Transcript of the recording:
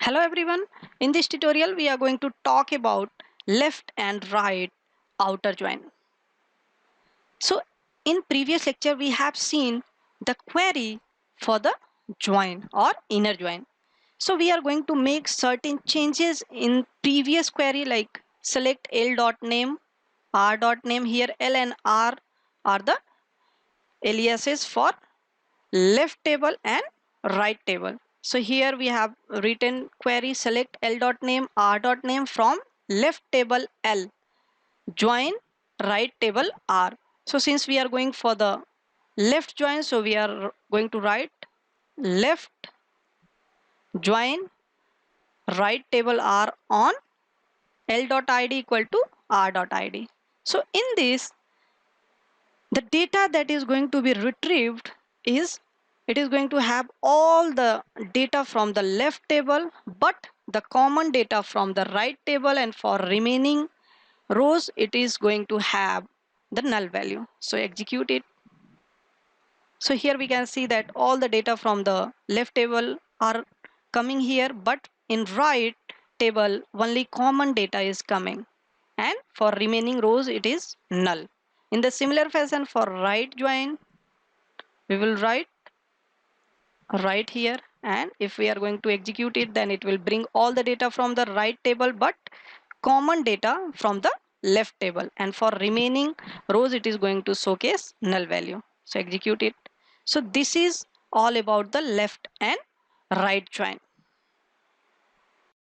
Hello everyone. In this tutorial we are going to talk about left and right outer join. So in previous lecture we have seen the query for the join or inner join. So we are going to make certain changes in previous query like select l dot name, r dot name. Here l and r are the aliases for left table and right table. So here we have written query select l dot name r dot name from left table L, join right table R. So since we are going for the left join, so we are going to write left join right table R on L dot id equal to R dot id. So in this, the data that is going to be retrieved is, it is going to have all the data from the left table but the common data from the right table, and for remaining rows it is going to have the null value. So execute it. So here we can see that all the data from the left table are coming here, but in right table only common data is coming, and for remaining rows it is null. In the similar fashion for right join, we will write right here, and if we are going to execute it, then it will bring all the data from the right table but common data from the left table, and for remaining rows it is going to showcase null value. So execute it. So this is all about the left and right join.